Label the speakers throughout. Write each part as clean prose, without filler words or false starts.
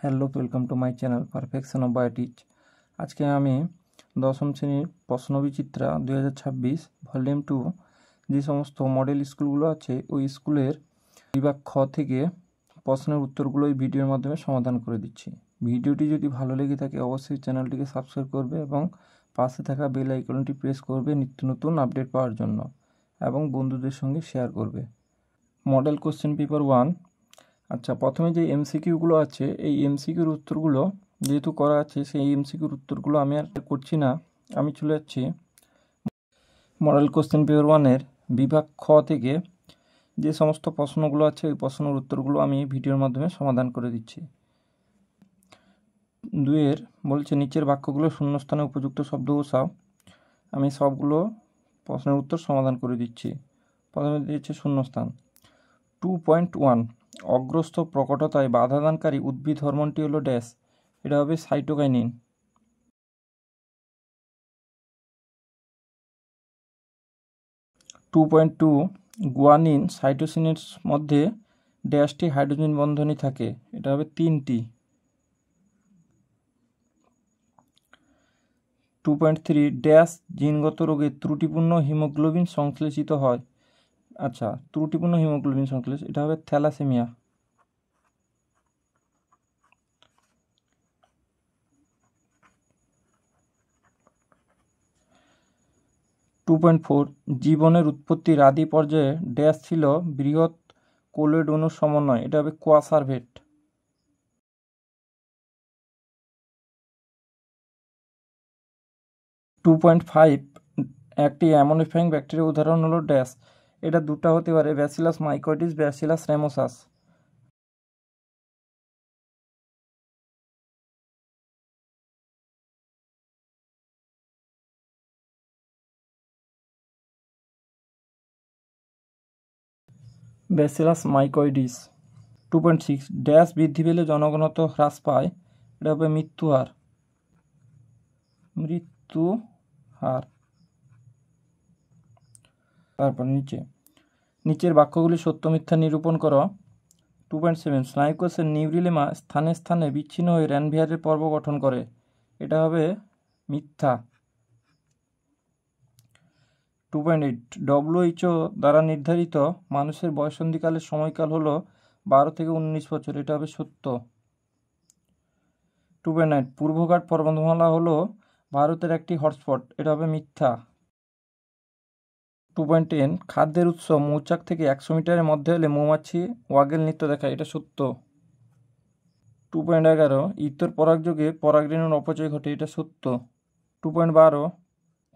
Speaker 1: Hello, welcome to my channel perfection of biotech. আজকে আমি দশম শ্রেণীর প্রশ্নবিচিত্রা 2026 ভলিউম 2 যে সমস্ত মডেল স্কুলগুলো আছে ওই স্কুলের বিভাগ খ থেকে প্রশ্নের উত্তরগুলো এই ভিডিওর মাধ্যমে সমাধান করে দিচ্ছি। ভিডিওটি যদি ভালো লেগে থাকে অবশ্যই চ্যানেলটিকে সাবস্ক্রাইব করবে এবং পাশে থাকা বেল আইকনটি প্রেস করবে নিত্য নতুন আপডেট পাওয়ার জন্য এবং বন্ধুদের সঙ্গে শেয়ার করবে। Model question paper 1। আচ্ছা, প্রথমে যে এমসিকিউগুলো আছে এই এমসিকিউর উত্তরগুলো যেহেতু করা আছে সেই এমসিকিউর উত্তরগুলো আমি আর করছি না, আমি চলে যাচ্ছি মডেল কোশ্চেন পেপার 1-এর বিভাগ খ থেকে যে সমস্ত প্রশ্নগুলো আছে ওই প্রশ্নের উত্তরগুলো আমি ভিডিওর মাধ্যমে সমাধান করে দিচ্ছি। 2-এর বলছে নিচের বাক্যগুলো শূন্যস্থানে উপযুক্ত শব্দ বসাও। আমি সবগুলো প্রশ্নের উত্তর সমাধান করে দিচ্ছি। প্রথমে দিয়েছে শূন্যস্থান। 2.1 অগ্রস্থ প্রকটতায় বাধাদানকারী উদ্ভিদ হরমোনটি হলো ড্যাশ। এটা হবে সাইটোকাইনিন। 2.2 গুয়ানিন সাইটোসিনের মধ্যে ড্যাশটি হাইড্রোজেন বন্ধনী থাকে। এটা হবে 3টি। 2.3 ড্যাশ জিনগত রোগে ত্রুটিপূর্ণ হিমোগ্লোবিন সংশ্লেষিত হয়। আচ্ছা, ত্রুটিপূর্ণ হিমোগ্লোবিন সংশ্লেষ, এটা হবে থ্যালাসেমিয়া। 2.4 জীবনের উৎপত্তির আদি পর্যায়ে ড্যাশ ছিল বৃহৎ কোলয়েড অণুর সমন্বয়। এটা হবে কোয়াসারভেট। 2.5 একটি অ্যামোনিফাইং ব্যাকটেরিয়ার উদাহরণ হলো ড্যাশ। এটা দুটো হতে পারে, ব্যাসিলাস মাইকোটিস, ব্যাসিলাস রেমোসাস। 2.6 ড্যাশ বৃদ্ধি পেলে জনঘনত্ব হ্রাস পায়। এটা হবে মৃত্যু হার। তারপর নিচের বাক্যগুলি সত্য মিথ্যা নিরূপণ করো। 2.7 স্নায়ুকোষের নিউরিলেমা স্থানে স্থানে বিচ্ছিন্ন হয়ে র্যানভিয়ারের পর্ব গঠন করে। এটা হবে মিথ্যা। 2.8 WHO দ্বারা নির্ধারিত মানুষের বয়ঃসন্ধিকালের সময়কাল হলো 12 থেকে 19 বছর। এটা হবে সত্য। 2.9 পূর্বঘাট পর্বতমালা হলো ভারতের একটি হটস্পট। এটা হবে মিথ্যা। 2.10 খাদ্যের উৎস মৌচাক থেকে 100 মিটারের মধ্যে হলে মৌমাছি ওয়াগেল নৃত্য দেখায়। এটা সত্য। 2.11 ইতর পরাগযোগে পরাগরেণুর অপচয় ঘটে। এটা সত্য। 2.12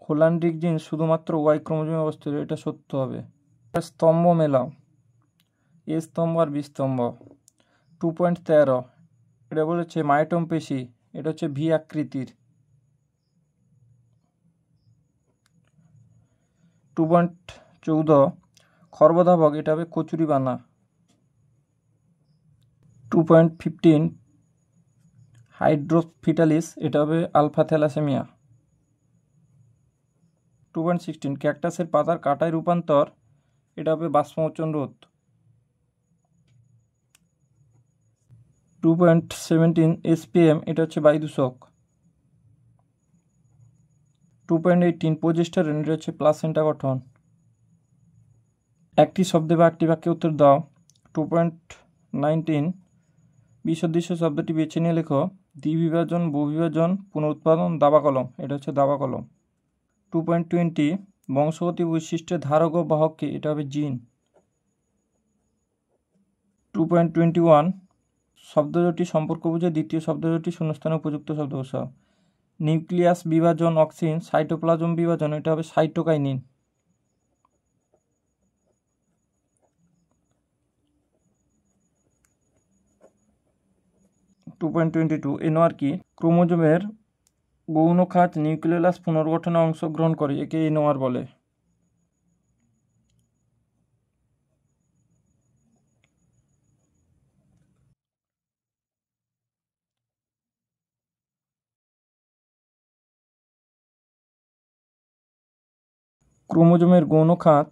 Speaker 1: হোল্যান্ডিক জিন শুধুমাত্র ওয়াই ক্রোমোজোমে অবস্থিত। এটা সত্য হবে। স্তম্ভ মেলাও, এ স্তম্ভ আর বি স্তম্ভ। 2.13 এটা বলেছে মায়োটম পেশি, এটা হচ্ছে ভি আকৃতির। 2.14 খর্বধাবক, এটা হবে কচুরিবানা। 2.15 হাইড্রোফিটালিস, এটা হবে আলফা থ্যালাসেমিয়া। 2.16 ক্যাকটাসের পাতার কাটায় রূপান্তর, এটা হবে বাষ্পমোচন রোধ। 2.17 SPM, এটা হচ্ছে বায়ুদূষক। 2.18 প্রোজেস্টেরন, এটা হচ্ছে প্লাসেন্টা গঠন। একটি শব্দে বা একটি বাক্যে উত্তর দাও। 2.19 বিসদৃশ্য শব্দটি বেছে নিয়ে লেখো। দ্বিবিভাজন, বহুবিভাজন, পুনরুৎপাদন, দাবা কলম, এটা হচ্ছে দাবা কলম। 2.20 বংশগতি বৈশিষ্ট্যের ধারক ও বাহককে, এটা হবে জিন। 2.21 শব্দজোটি সম্পর্ক বুঝে দ্বিতীয় শব্দজোটি শূন্যস্থানে উপযুক্ত শব্দ বসাও। নিউক্লিয়াস বিভাজন অক্সিন, সাইটোপ্লাজম বিভাজন, এটা হবে সাইটোকাইনিন। 2.22 এনোয়ার্কি ক্রোমোজোমের গৌণ খাঁজ নিউক্লিয়াস পুনর্গঠনে অংশগ্রহণ করে, একে এনোয়ার বলে। ক্রোমোজোমের গৌণ খাঁজ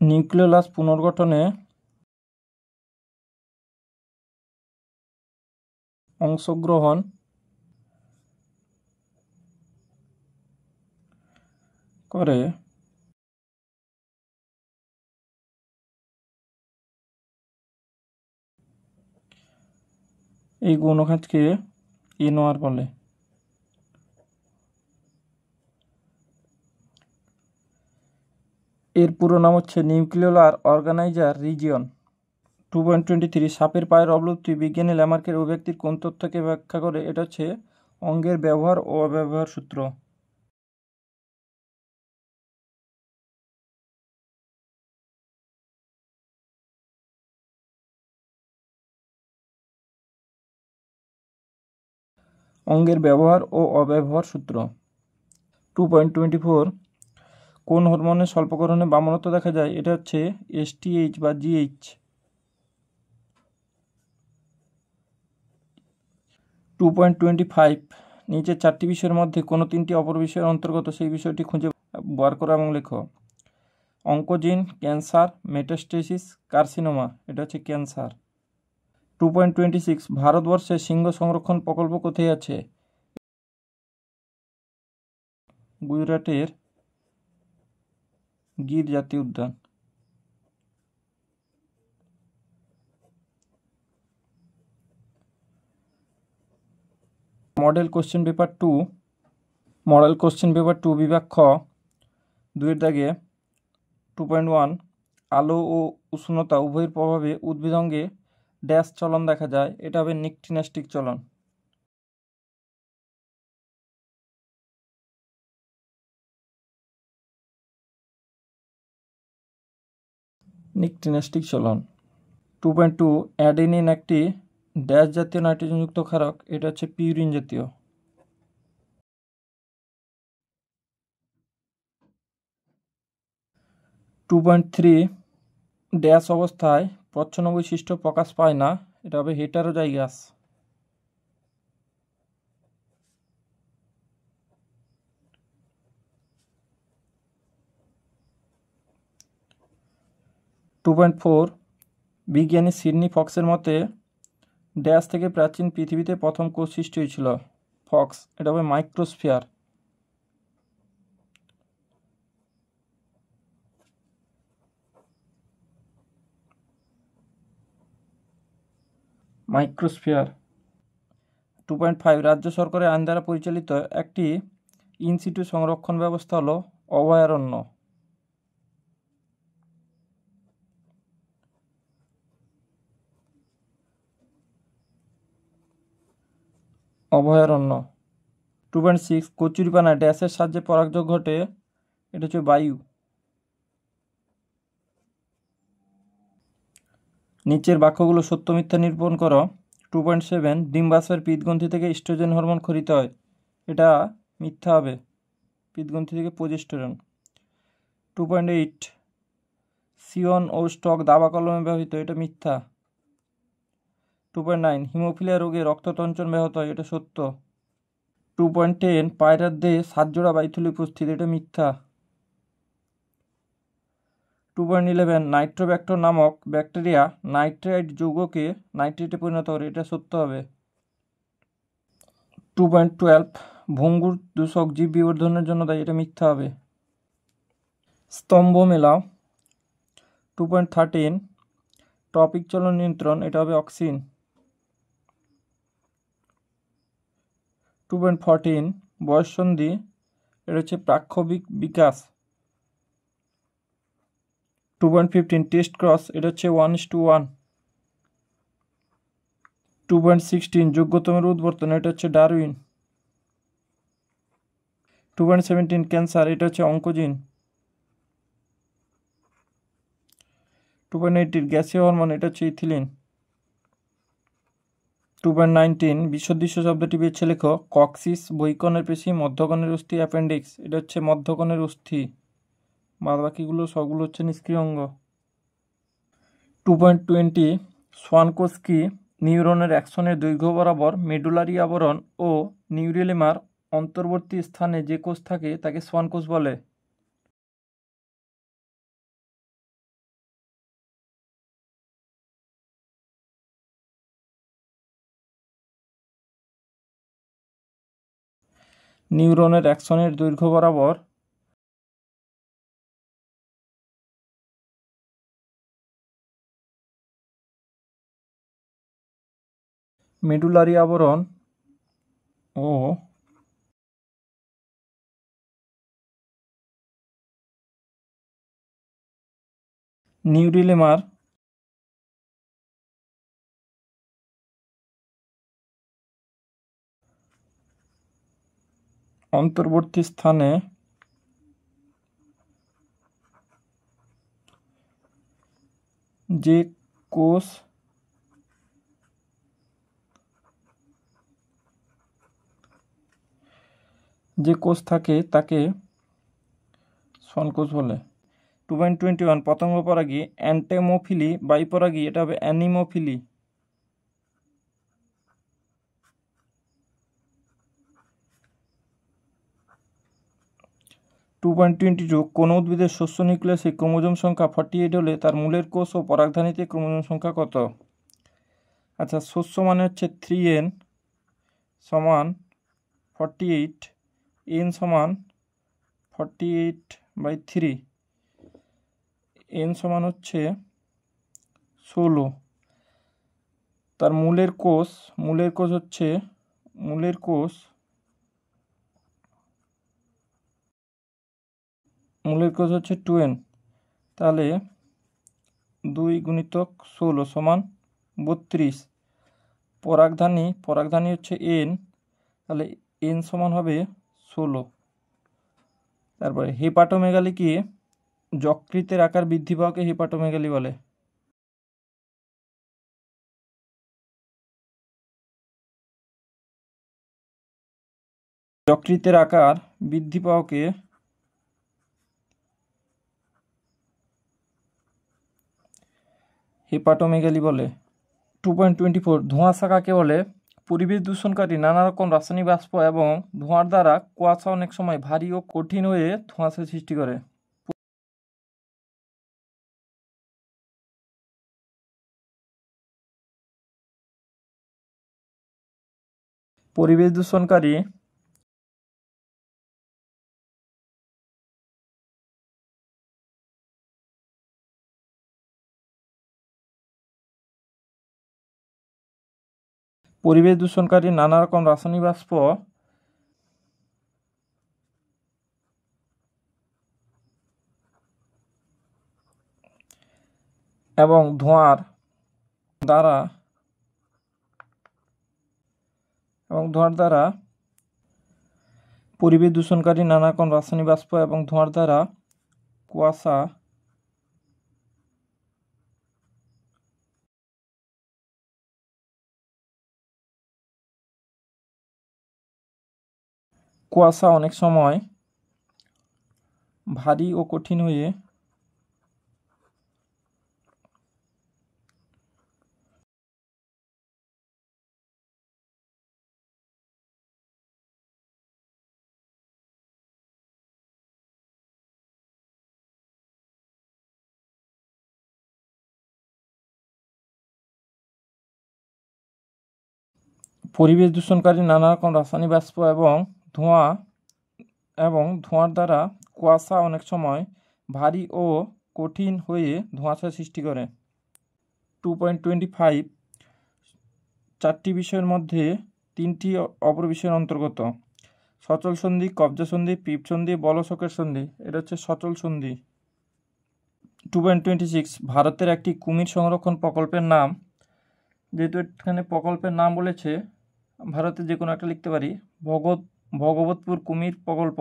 Speaker 1: নিউক্লিয়াস পুনর্গঠনে অংশগ্রহণ করে এই গৌণখাতকে এনওআর বলে। এর পুরো নাম হচ্ছে নিউক্লিওলার অর্গানাইজার রিজিয়ন। 2.23 সাপের পায়ের অবলুপ্তি বিজ্ঞানী ল্যামার্কের অভিব্যক্তির কোন তথ্যকে ব্যাখ্যা করে? এটা হচ্ছে অঙ্গের ব্যবহার ও অব্যবহার সূত্র। অঙ্গের ব্যবহার ও অব্যবহার সূত্র। 2.24 কোন হরমোনের স্বল্পকরণে বামনত্ব দেখা যায়? এটা হচ্ছে এসটিএইচ বা জিএইচ। 2.25 নিচের চারটি বিষয়ের মধ্যে কোনো তিনটি অপর বিষয়ের অন্তর্গত, সেই বিষয়টি খুঁজে বার করো এবং লেখো। Oncogene, cancer, metastasis, carcinoma. এটা হচ্ছে ক্যান্সার। 2.26 ভারতবর্ষে সিংহ সংরক্ষণ প্রকল্প কোথায় আছে? গুজরাটের গির জাতীয় উদ্যান। মডেল কোশ্চেন পেপার 2 বিভাগ খ 2-এর দাগে 2.1 আলো ও উষ্ণতা উভয়ের প্রভাবে উদ্ভিদ অঙ্গে ড্যাশ চলন দেখা যায়? এটা হবে নিকটিনাস্টিক চলন। নিকটিনাস্টিক চলন। 2.2 অ্যাডেনিন একটি ড্যাশ জাতীয় নাইট্রোজেনযুক্ত ক্ষারক? এটা হচ্ছে পিউরিন জাতীয়। 2.3 ড্যাশ অবস্থায় প্রচ্ছন্ন বৈশিষ্ট্য প্রকাশ পায় না? এটা হবে হেটারোজাইগাস। 2.4 বিজ্ঞানী সিডনি ফক্সের মতে ড্যাশ থেকে প্রাচীন পৃথিবীতে প্রথম কোষ সৃষ্টি হয়েছিল? ফক্স। এটা হবে মাইক্রোস্ফিয়ার। মাইক্রোস্ফিয়ার। 2.5 রাজ্য সরকারের আইন দ্বারা পরিচালিত একটি ইনসিটু সংরক্ষণ ব্যবস্থা হলো অভয়ারণ্য। অভয়ারণ্য। 2.6 কচুরিপানায় ড্যাশের সাহায্যে পরাগযোগ ঘটে? এটা হচ্ছে বায়ু। নিচের বাক্যগুলো সত্য মিথ্যা নিরূপণ করো। 2.7 ডিম্বাশয়ের পিত্তগ্রন্থি থেকে ইস্ট্রোজেন হরমোন খরিত হয়? এটা মিথ্যা হবে, পিত্তগ্রন্থি থেকে প্রোজেস্টেরন। 2.8 সিয়ন ও স্টক দাবা কলমে ব্যবহৃত? এটা মিথ্যা। 2.9 হিমোফিলিয়া রোগে রক্ততঞ্চন ব্যাহত হয়? এটা সত্য। 2.10 পায়রার দেহে 7 জোড়া বাইথুলি উপস্থিত? এটা মিথ্যা। 2.11 নাইট্রোব্যাক্টর নামক ব্যাকটেরিয়া নাইট্রাইট যৌগকে নাইট্রেটে পরিণত করে? এটা সত্য হবে। 2.12 ভঙ্গুর দূষক জীব বিবর্ধনের জন্য দায়ী? এটা মিথ্যা হবে। স্তম্ভ মেলাও। 2.13 টপিক চলন নিয়ন্ত্রণ? এটা হবে অক্সিন। 2.14 বয়ঃসন্ধি? এটা হচ্ছে প্রাক্ষবিক বিকাশ। 2.15 টেস্ট ক্রস? এটা হচ্ছে 1:1। 2.16 যোগ্যতমের উদ্বর্তন? এটা হচ্ছে ডারউইন। 2.17 ক্যান্সার? এটা হচ্ছে অঙ্কোজিন। 2.18 গ্যাসীয় হরমোন? এটা হচ্ছে ইথিলিন। 2.19 বিসদৃশ্য শব্দটি বেছে লেখো। কক্সিস বহিকর্ণের পেশি, মধ্যকর্ণের অস্থি, অ্যাপেন্ডিক্স। এটা হচ্ছে মধ্যকর্ণের অস্থি, বাদ বাকিগুলো সবগুলো হচ্ছে নিষ্ক্রিয় অঙ্গ। 2.20 সোয়ানকোষ কি? নিউরনের অ্যাক্সনের দৈর্ঘ্য বরাবর মেডুলারি আবরণ ও নিউরিলেমার অন্তর্বর্তী স্থানে যে কোষ থাকে তাকে সোয়ানকোষ বলে। নিউরনের অ্যাক্সনের দৈর্ঘ্য বরাবর মেডুলারি আবরণ ও নিউরিলেমার অন্তর্বর্তী স্থানে যে কোষ থাকে তাকে শনকোষ বলে। 2.21 পতঙ্গ পরাগী অ্যান্টেমোফিলি বাইপরাগী, এটা হবে অ্যানিমোফিলি। 2.22 কোন উদ্ভিদের শস্য নিউক্লিয়াসে ক্রোমোজোম সংখ্যা 48 হলে তার মূলের কোষ ও পরাগধানীতে ক্রোমোজোম সংখ্যা কত? আচ্ছা, শস্য মানে হচ্ছে 3n সমান 48, n সমান 48/3, n সমান হচ্ছে 16। তার মূলের কোষ হচ্ছে 2n, তাহলে 2 × 16 সমান 32। পরাগধানী হচ্ছে n, তাহলে n সমান হবে 16। তারপরে হেপাটোমেগালি কি? যকৃতের আকার বৃদ্ধি পাওয়াকে হেপাটোমেগালি বলে। যকৃতের আকার বৃদ্ধি পাওয়াকে হেপাটোমেগালি বলে। 2.24 ধোঁয়াশা কাকে বলে? পরিবেশ দূষণকারী নানা রকম রাসায়নিক বাষ্প এবং ধোঁয়ার দ্বারা কুয়াশা অনেক সময় ভারী ও কঠিন হয়ে ধোঁয়াশা সৃষ্টি করে। পরিবেশ দূষণকারী নানা রকম রাসায়নিক বাষ্প এবং ধোঁয়ার দ্বারা পরিবেশ দূষণকারী নানা রকম রাসায়নিক বাষ্প এবং ধোঁয়ার দ্বারা কুয়াশা অনেক সময় ভারী ও কঠিন হয়ে পরিবেশ দূষণকারী নানা রকম রাসায়নিক বাষ্প এবং ধোঁয়ার দ্বারা কুয়াশা অনেক সময় ভারী ও কঠিন হয়ে ধোঁয়াশা সৃষ্টি করে। 2.25 চারটি বিষয়ের মধ্যে তিনটি অপর বিষয়ের অন্তর্গত। সচল সন্ধি, কবজা সন্ধি, পিপ সন্ধি, বলশকের সন্ধি। এটা হচ্ছে সচল সন্ধি। 2.26 ভারতের একটি কুমির সংরক্ষণ প্রকল্পের নাম। যেহেতু এখানে প্রকল্পের নাম বলেছে, ভারতে যে কোনো একটা লিখতে পারি। ভগবতপুর কুমির প্রকল্প।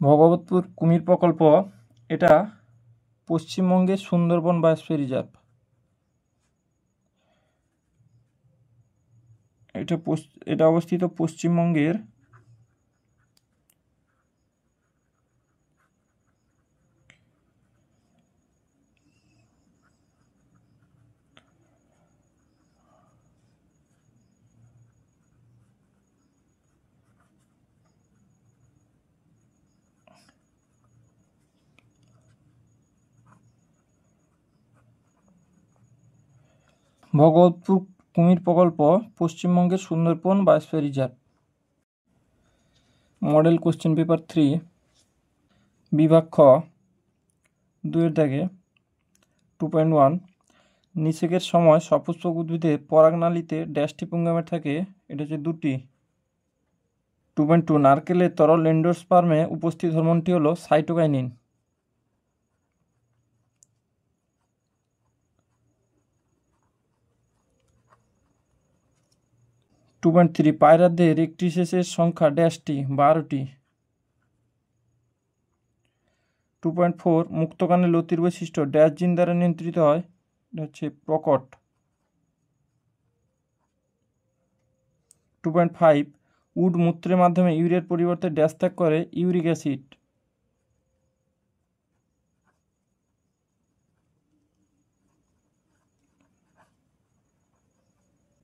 Speaker 1: ভগবতপুর কুমির প্রকল্প এটা পশ্চিমবঙ্গের সুন্দরবন বায়োস্ফিয়ার রিজার্ভ। এটা অবস্থিত পশ্চিমবঙ্গের ভগবতপুর কুমির প্রকল্প পশ্চিমবঙ্গের Sundarban biosphere reserve. Model question paper 3 বিভাগ খ 2-এর দাগে 2.1 নিষেকের সময় সপুষ্পক উদ্ভিদের পরাগনালীতে ড্যাশটি পুংগামেট থাকে, এটা হচ্ছে 2টি। 2.2 নারকেলের তরল এন্ডোস্পার্মে উপস্থিত হরমোনটি হলো সাইটোকাইনিন। 2.3 পায়রাদের রেক্টিসেসের সংখ্যা ড্যাশটি 12টি। 2.4 মুক্তকানে লতির বৈশিষ্ট্য ড্যাশ জিন দ্বারা নিয়ন্ত্রিত হয়, এটা হচ্ছে প্রকট। 2.5 উড মূত্রের মাধ্যমে ইউরিয়ার পরিবর্তে ড্যাশ ত্যাগ করে, ইউরিক অ্যাসিড।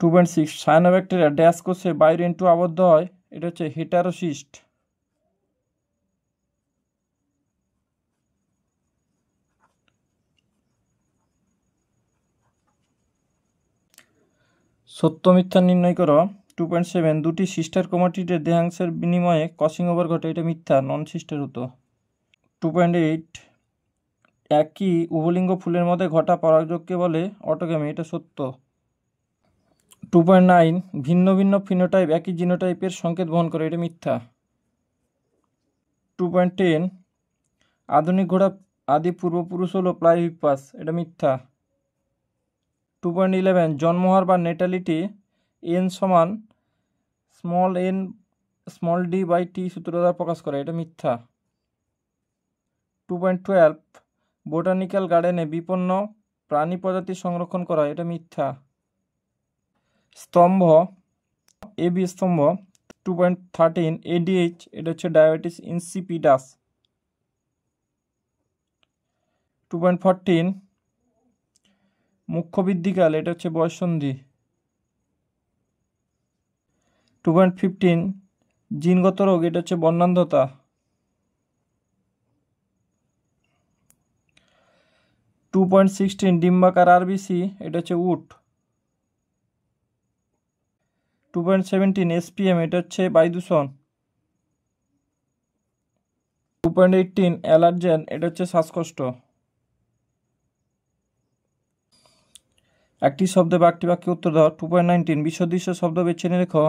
Speaker 1: 2.6 সায়ানোব্যাকটেরিয়া ড্যাশ কোষে বায়োরেন্টু আবদ্ধ হয়, এটা হচ্ছে হেটারোসিস্ট। সত্য মিথ্যা নির্ণয় করো। 2.7 দুটি সিস্টার ক্রোমাটিডের দেহাংশের বিনিময়ে ক্রসিং ওভার ঘটে, এটা মিথ্যা, নন সিস্টার হতো। 2.8 একই উভলিঙ্গ ফুলের মধ্যে ঘটা পরাগযোগকে বলে অটোগ্যামি, এটা সত্য। 2.9 ভিন্ন ভিন্ন ফিনোটাইপ একই জিনোটাইপের সংকেত বহন করে, এটা মিথ্যা। 2.10 আধুনিক ঘোড়া আদি পূর্বপুরুষ হলো প্লাইহিপ্পাস, এটা মিথ্যা। 2.11 জন্মহার বা নেটালিটি n সমান n/d/t সূত্র দ্বারা প্রকাশ করে, এটা মিথ্যা। 2.12 বোটানিক্যাল গার্ডেনে বিপন্ন প্রাণী প্রজাতি সংরক্ষণ করা, এটা মিথ্যা। স্তম্ভ এবি স্তম্ভ। 2.13 ADH এটা হচ্ছে ডায়াবেটিস ইনসিপিডাস। 2.14 মুখ্য বৃদ্ধিকাল, এটা হচ্ছে বয়ঃসন্ধি। 2.15 জিনগত রোগ, এটা হচ্ছে বর্ণান্ধতা। 2.16 ডিম্বাকার আরবিসি, এটা হচ্ছে উট। 2.17 SPM, এটা হচ্ছে বায়ুদূষণ। 2.18 অ্যালার্জেন, এটা হচ্ছে শ্বাসকষ্ট। একটি শব্দে বা একটি বাক্যে উত্তর দাও। 2.19 বিসদৃশ্য শব্দ বেছে নিয়ে লেখো।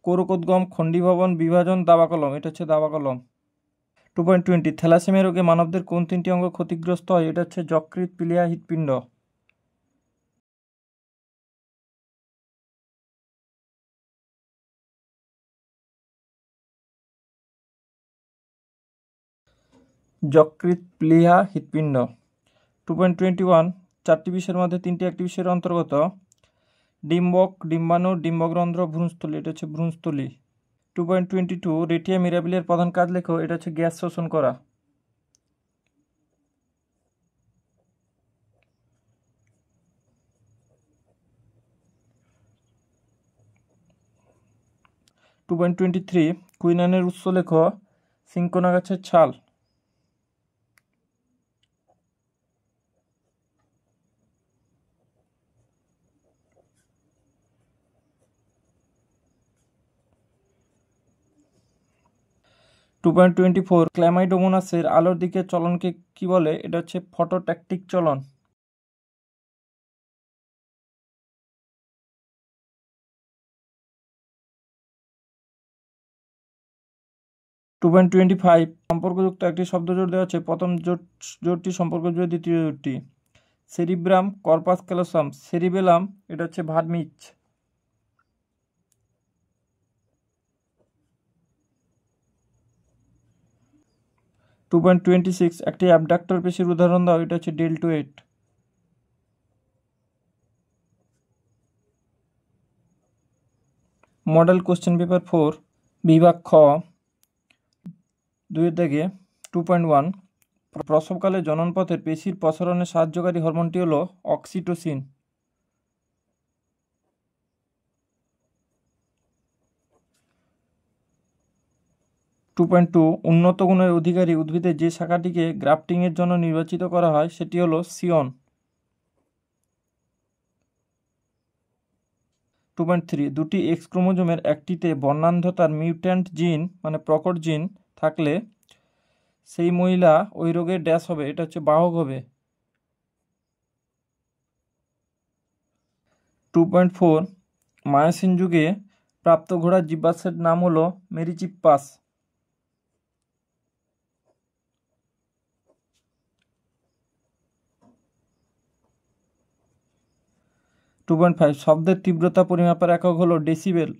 Speaker 1: কোরকোদ্গম, খণ্ডীভবন, বিভাজন, দাবা কলম, এটা হচ্ছে দাবা কলম। 2.20 থ্যালাসেমিয়া রোগে মানবদের কোন 3টি অঙ্গ ক্ষতিগ্রস্ত হয়, এটা হচ্ছে যকৃৎ, প্লিহা, হৃৎপিণ্ড। 2.21 4টি বিষয়ের মধ্যে 3টি একটি বিষয়ের অন্তর্গত। ডিম্বক, ডিম্বাণু, ডিম্বকরন্ধ্র, ভ্রূণস্থলী, এটা হচ্ছে ভ্রূণস্থলী। 2.22 রেটিয়া মিরাবিলের প্রধান কাজ লেখো, এটা হচ্ছে গ্যাস শোষণ করা। 2.23 কুইনাইনের উৎস লেখো, সিনকোনা গাছের ছাল। 2.24 ক্ল্যামাইডোমোনাসের আলোর দিকে চলনকে কি বলে, এটা হচ্ছে ফটোট্যাকটিক চলন। 2.25 সম্পর্কযুক্ত একটি শব্দ জোড় দেওয়া আছে, প্রথম জোড়টি সম্পর্ক জোড়, দ্বিতীয় জোড়টি। সেরিব্রাম, কর্পাস ক্যালোসাম, সেরিবেলাম, এটা হচ্ছে ভার্মিজ। 2.26 একটি অ্যাবডাক্টর পেশির উদাহরণ দাও, এটা হচ্ছে ডেল্টোয়েট। মডেল কোশ্চেন পেপার 4 বিভাগ খ 2-এর দাগে 2.1 প্রসবকালে জননপথের পেশির প্রসারণে সাহায্যকারী হরমোনটি হলো অক্সিটোসিন। 2.2 উন্নত গুণের অধিকারী উদ্ভিদের যে শাখাটিকে গ্রাফটিংয়ের জন্য নির্বাচিত করা হয় সেটি হলো সিয়ন। 2.3 দুটি এক্স ক্রোমোজোমের একটিতে বর্ণান্ধতার মিউট্যান্ট জিন মানে প্রকট জিন থাকলে সেই মহিলা ওই রোগের ড্যাশ হবে, এটা হচ্ছে বাহক হবে। 2.4 মায়োসিন যুগে প্রাপ্ত ঘোড়ার জীবাশ্মের নাম হলো মেরিচিপ্পাস। 2.5 শব্দের তীব্রতা পরিমাপের একক হলো ডেসিবেল।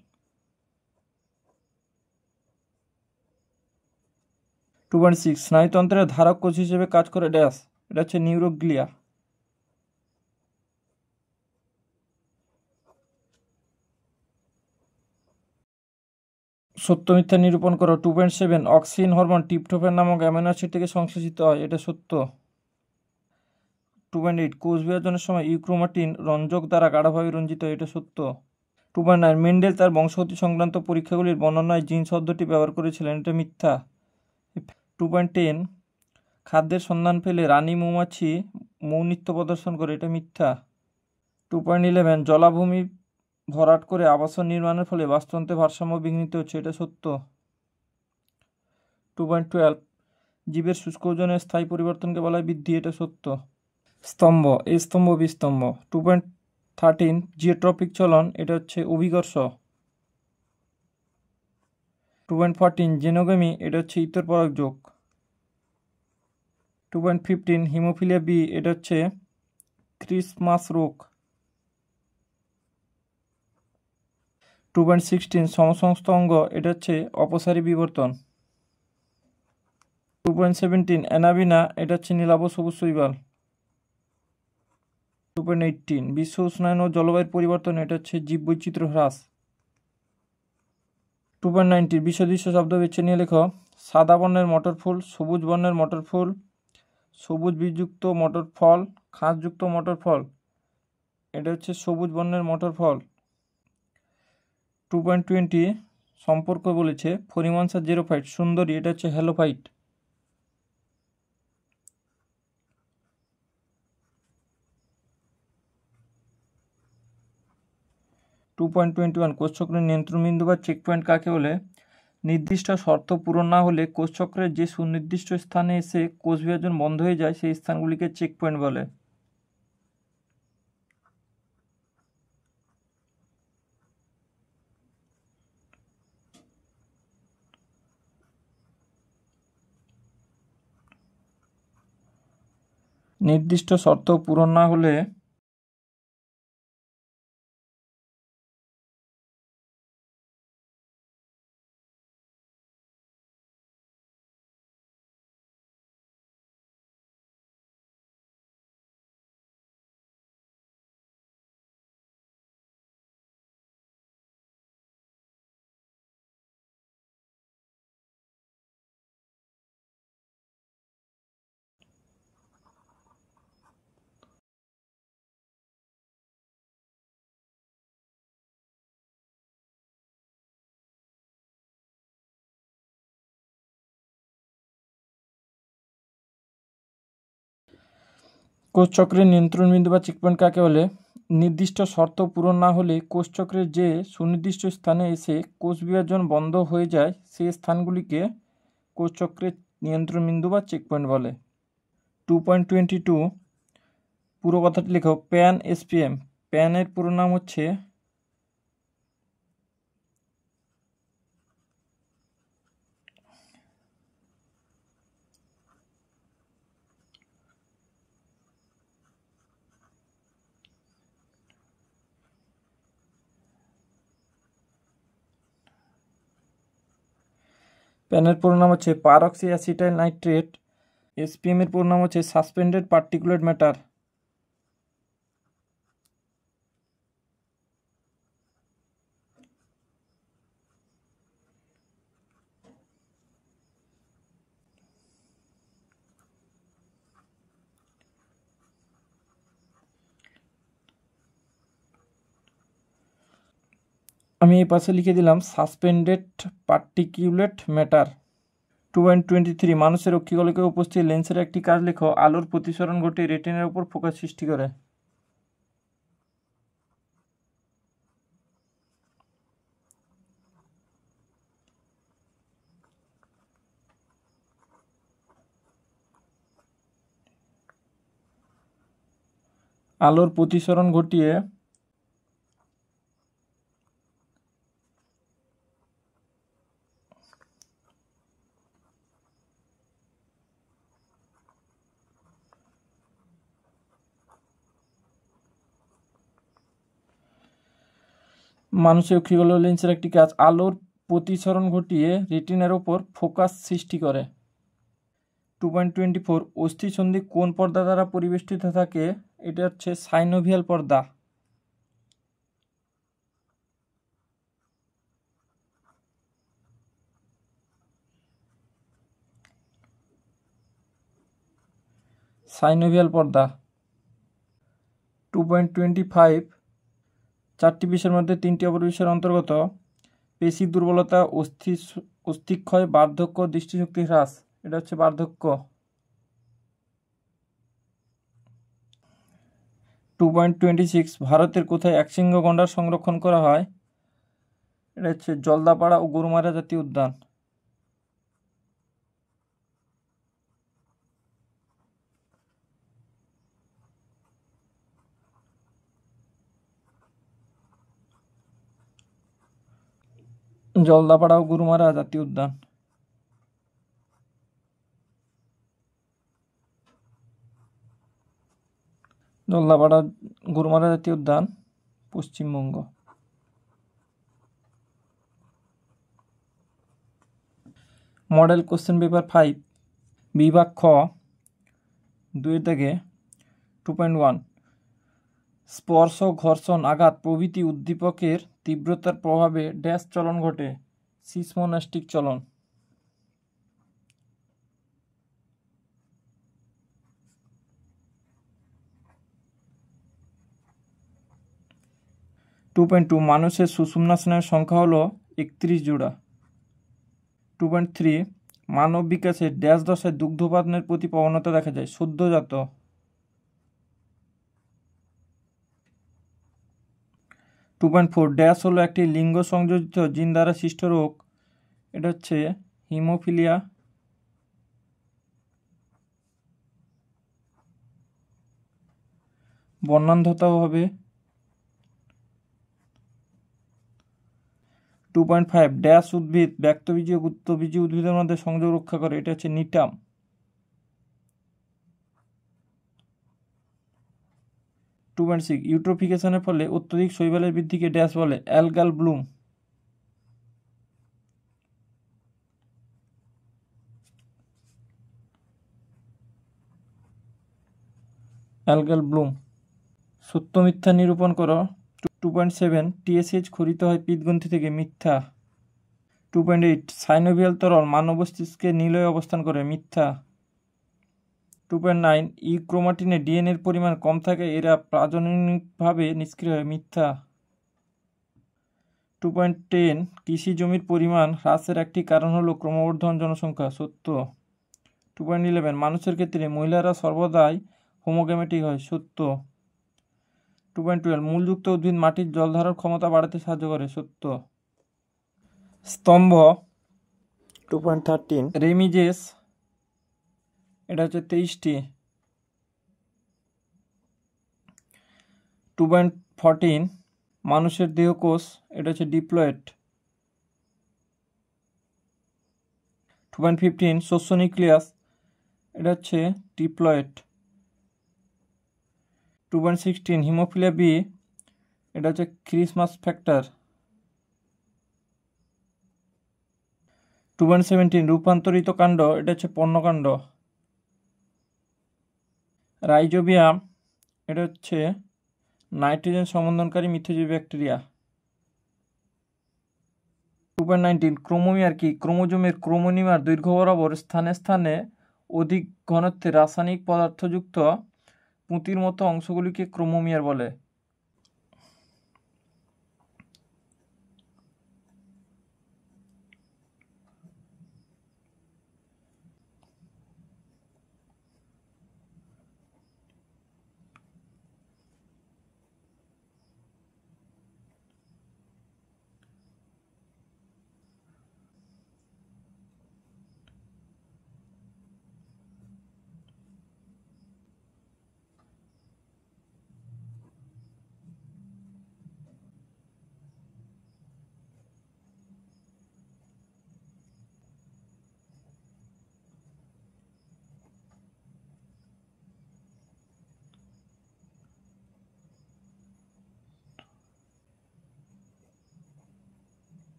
Speaker 1: 2.6 স্নায়ুতন্ত্রের ধারক কোষ হিসেবে কাজ করে ড্যাশ, এটা হচ্ছে নিউরোগ্লিয়া। সত্য মিথ্যা নিরূপণ করো। 2.7 অক্সিন হরমোন ট্রিপ্টোফ্যান নামক অ্যামিনো অ্যাসিড থেকে সংশ্লেষিত হয়, এটা সত্য। 2.8 কোষ বিভাজনের সময় ইউক্রোমাটিন রঞ্জক দ্বারা গাঢ়ভাবে রঞ্জিত, এটা সত্য। 2.9 মেন্ডেল তার বংশগতি সংক্রান্ত পরীক্ষাগুলির বর্ণনায় জিন শব্দটি ব্যবহার করেছিলেন, এটা মিথ্যা। 2.10 খাদ্যের সন্ধান পেলে রানী মৌমাছি মৌনিত্য প্রদর্শন করে, এটা মিথ্যা। 2.11 জলাভূমি ভরাট করে আবাসন নির্মাণের ফলে বাস্তুতন্ত্রের ভারসাম্য বিঘ্নিত হচ্ছে, এটা সত্য। 2.12 জীবের শুষ্ক ওজনের স্থায়ী পরিবর্তনকে বলা হয় বৃদ্ধি, এটা সত্য। স্তম্ভ, এ স্তম্ভ বি স্তম্ভ। 2.13 জিওট্রপিক চলন, এটা হচ্ছে অভিকর্ষ। 2.14 জেনোগেমি, এটা হচ্ছে ইতর পরাগযোগ। 2.15 হিমোফিলিয়া বি, এটা হচ্ছে ক্রিসমাস রোগ। 2.16 সমসমস্ত অঙ্গ, এটা হচ্ছে অপসারী বিবর্তন। 2.17 অ্যানাবিনা, এটা হচ্ছে নীলাভ সবুজ শৈবাল। 2.18 বিশ্ব উষ্ণায়ন ও জলবায়ুর পরিবর্তন, এটা হচ্ছে জীববৈচিত্র্য হ্রাস। 2.19 বিশ্বদৃশ্য শব্দ বেছে নিয়ে লেখো। সাদা বর্ণের মটর ফুল, সবুজ বর্ণের মটর ফুল, সবুজ বীজযুক্ত মটর ফল, খাঁজযুক্ত মটর ফল, এটা হচ্ছে সবুজ বর্ণের মটর ফল। 2.20 সম্পর্ক বলেছে ফরিমানসা জেরোফাইট সুন্দরী, এটা হচ্ছে হ্যালোফাইট। 2.21 কোষচক্রের নিয়ন্ত্রণ বিন্দু বা চেক পয়েন্ট কাকে বলে? নির্দিষ্ট শর্ত পূরণ না হলে কোষচক্রের যে সুনির্দিষ্ট স্থানে এসে কোষ বিভাজন বন্ধ হয়ে যায় সেই স্থানগুলিকে চেক পয়েন্ট বলে। নির্দিষ্ট শর্ত পূরণ না হলে কোষচক্রের নিয়ন্ত্রণ বিন্দু বা চেক পয়েন্ট কাকে বলে? নির্দিষ্ট শর্ত পূরণ না হলে কোষচক্রের যে সুনির্দিষ্ট স্থানে এসে কোষ বিভাজন বন্ধ হয়ে যায় সেই স্থানগুলিকে কোষচক্রের নিয়ন্ত্রণ বিন্দু বা চেক পয়েন্ট বলে। 2.22 পুরো কথাটি লেখো। প্যান এসপিএম, প্যানের পুরো নাম হচ্ছে পারক্সি অ্যাসিটাইল নাইট্রেট। এসপিএম এর পুরো নাম হচ্ছে সাসপেন্ডেড পার্টিকুলেট ম্যাটার। আমি এই পাশে লিখে দিলাম সাসপেন্ডেড পার্টিকুলেট ম্যাটার। 2.23 মানুষের অক্ষিগোলকে উপস্থিত লেন্সের একটি কাজ লেখো। আলোর প্রতিসরণ ঘটে রেটিনার উপর ফোকাস সৃষ্টি করে। আলোর প্রতিসরণ ঘটিয়ে মানুষের অক্ষিগোল লেন্সের একটি কাজ আলোর প্রতিসরণ ঘটিয়ে রেটিনার ওপর ফোকাস সৃষ্টি করে। 2.24 অস্থিসন্ধি কোন পর্দা দ্বারা পরিবেষ্টিত থাকে? এটা হচ্ছে সাইনোভিয়াল পর্দা। সাইনোভিয়াল পর্দা। 2.25 চারটি বিষয়ের মধ্যে তিনটি অপর বিষয়ের অন্তর্গত। পেশি দুর্বলতা, অস্থিক্ষয়, বার্ধক্য, দৃষ্টিশক্তি হ্রাস। এটা হচ্ছে বার্ধক্য। 2.26 ভারতের কোথায় একশৃঙ্গ গন্ডার সংরক্ষণ করা হয়? এটা হচ্ছে জলদাপাড়া ও গরুমারা জাতীয় উদ্যান। জলদাপাড়া ও গরুমারা জাতীয় উদ্যান। জলদাপাড়া গরুমারা জাতীয় উদ্যান পশ্চিমবঙ্গ। মডেল কোশ্চেন পেপার 5 বিভাগ খ 2-2.1 স্পর্শ, ঘর্ষণ, আঘাত প্রভৃতি উদ্দীপকের তীব্রতার প্রভাবে ড্যাশ চলন ঘটে? সিসমোনাস্টিক চলন। 2.2 মানুষের সুষুম্না স্নায়ুর সংখ্যা হলো 31 জোড়া। 2.3 মানব বিকাশে ড্যাশ দশায় দুগ্ধপানের প্রতি প্রবণতা দেখা যায়? সদ্যজাত। 2.4 ড্যাশ হলো একটি লিঙ্গ সংযোজিত জিন দ্বারা সৃষ্ট রোগ? এটা হচ্ছে হিমোফিলিয়া। বর্ণান্ধতাও হবে। 2.5 ড্যাশ উদ্ভিদ ব্যক্তবীজী ও গুপ্তবীজী উদ্ভিদের মধ্যে সংযোগ রক্ষা করে? এটা হচ্ছে নিটাম। 2.6 ইউট্রোফিকেশনের ফলে অত্যধিক শৈবালের বৃদ্ধিকে ড্যাশ বলে? Algal Bloom. সত্য মিথ্যা নিরূপণ করো। 2.7 টিএসএইচ খরিত হয় পিত্তগ্রন্থি থেকে? মিথ্যা। 2.8 সাইনোভিয়াল তরল মানব মস্তিষ্কে নিলয়ে অবস্থান করে? মিথ্যা। 2.9 ক্রোমাটিনে ডিএনএর পরিমাণ কম থাকে, এরা প্রাজননিকভাবে নিষ্ক্রিয় হয়? মিথ্যা। 2.10 কৃষি জমির পরিমাণ হ্রাসের একটি কারণ হলো ক্রমবর্ধমান জনসংখ্যা? সত্য। 2.11 মানুষের ক্ষেত্রে মহিলারা সর্বদাই হোমোগ্যামেটিক হয়? সত্য। 2.12 মূলযুক্ত উদ্ভিদ মাটির জল ধারণ ক্ষমতা বাড়াতে সাহায্য করে? সত্য। স্তম্ভ। 2.13 রেমিজেস, এটা হচ্ছে 23টি। 2.14 মানুষের দেহকোষ, এটা হচ্ছে ডিপ্লয়েড। 2.15 শস্য নিউক্লিয়াস, এটা হচ্ছে ডিপ্লয়েড। 2.16 হিমোফিলিয়া বি, এটা হচ্ছে ক্রিসমাস ফ্যাক্টর। 2.17 রূপান্তরিত কাণ্ড, এটা হচ্ছে পর্ণকাণ্ড। রাইজোবিয়াম, এটা হচ্ছে নাইট্রোজেন সম্বন্ধনকারী মিথ্যজীবী ব্যাকটেরিয়া। 2.19 ক্রোমোমিয়ার কি? ক্রোমোজোমের ক্রোমোনিমার দৈর্ঘ্য বরাবর স্থানে স্থানে অধিক ঘনত্বের রাসায়নিক পদার্থযুক্ত পুঁতির মতো অংশগুলিকে ক্রোমোমিয়ার বলে?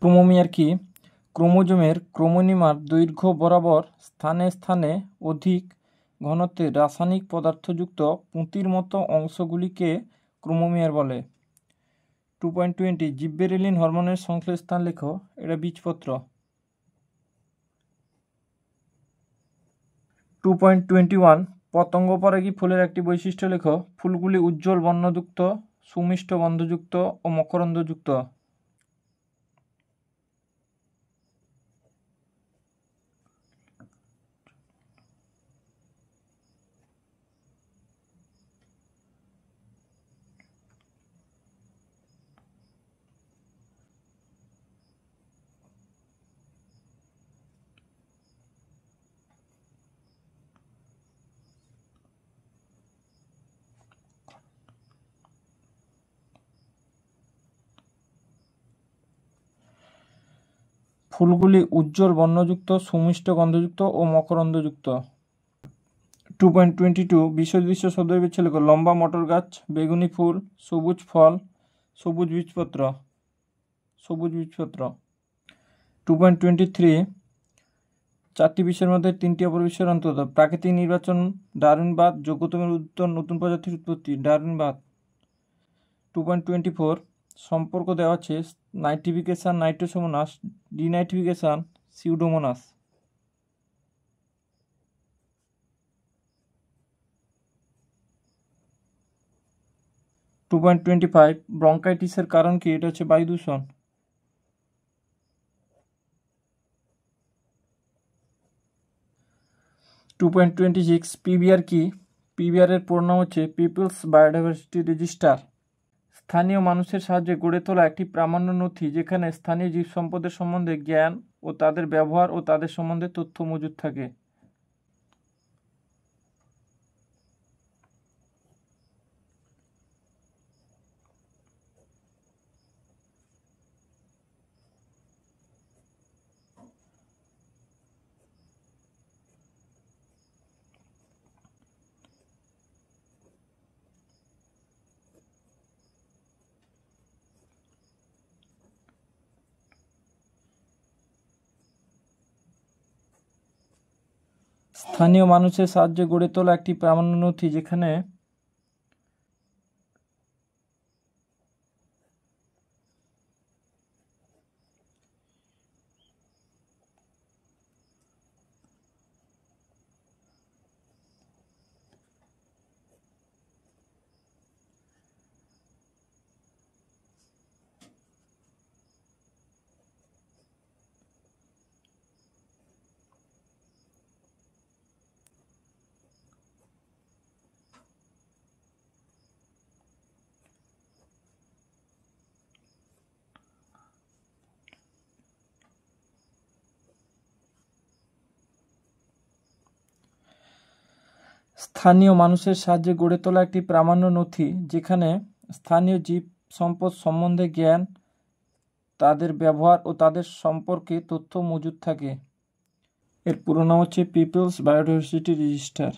Speaker 1: ক্রোমোমিয়ার কি? ক্রোমোজোমের ক্রোমোনিমার দৈর্ঘ্য বরাবর স্থানে স্থানে অধিক ঘনত্বের রাসায়নিক পদার্থযুক্ত পুঁতির মতো অংশগুলিকে ক্রোমোমিয়ার বলে। 2.20 জিব্বেরেলিন হরমোনের সংশ্লেষস্থান লেখো। এটা বীজপত্র। 2.21 পতঙ্গ পরাগী ফুলের একটি বৈশিষ্ট্য লেখো। ফুলগুলি উজ্জ্বল বর্ণযুক্ত, সুমিষ্ট গন্ধযুক্ত ও মকরন্দযুক্ত। ফুলগুলি উজ্জ্বল বর্ণযুক্ত, সুমিষ্ট গন্ধযুক্ত ও মকরন্দযুক্ত। 2.22 বিশ্বদৃশ্য শব্দবিচ্ছেদ লেখো। লম্বা মটর গাছ, বেগুনি ফুল, সবুজ ফল, সবুজ বীজপত্র। 2.23 চারটি বিশ্বের মধ্যে তিনটি অপর বিশ্বের অন্তর্গত। প্রাকৃতিক নির্বাচন, ডারউইনবাদ, যোগ্যতমের উত্তর, নতুন প্রজাতির উৎপত্তি, ডারউইনবাদ। 2.24 সম্পর্ক দেওয়া আছে। Nitrification Nitrosomonas, denitrification pseudomonas. 2.25 ব্রঙ্কাইটিসের কারণ কি? এটা হচ্ছে বায়ু দূষণ। 2.26 পিবিআর কি? পিবিআর এর পুরো নাম হচ্ছে পিপলস বায়োডাইভার্সিটি রেজিস্টার। স্থানীয় মানুষের সাহায্যে গড়ে তোলা একটি প্রামাণ্য নথি যেখানে স্থানীয় জীব সম্পদের সম্বন্ধে জ্ঞান ও তাদের ব্যবহার ও তাদের সম্বন্ধে তথ্য মজুদ থাকে। স্থানীয় মানুষের সাহায্যে গড়ে তোলা একটি প্রামাণ্য নথি যেখানে স্থানীয় মানুষের সাহায্যে গড়ে তোলা একটি প্রামাণ্য নথি যেখানে স্থানীয় জীব সম্পদ সম্বন্ধে জ্ঞান, তাদের ব্যবহার ও তাদের সম্পর্কে তথ্য মজুদ থাকে। এর পুরো নাম হচ্ছে পিপলস বায়োডাইভার্সিটি রেজিস্টার।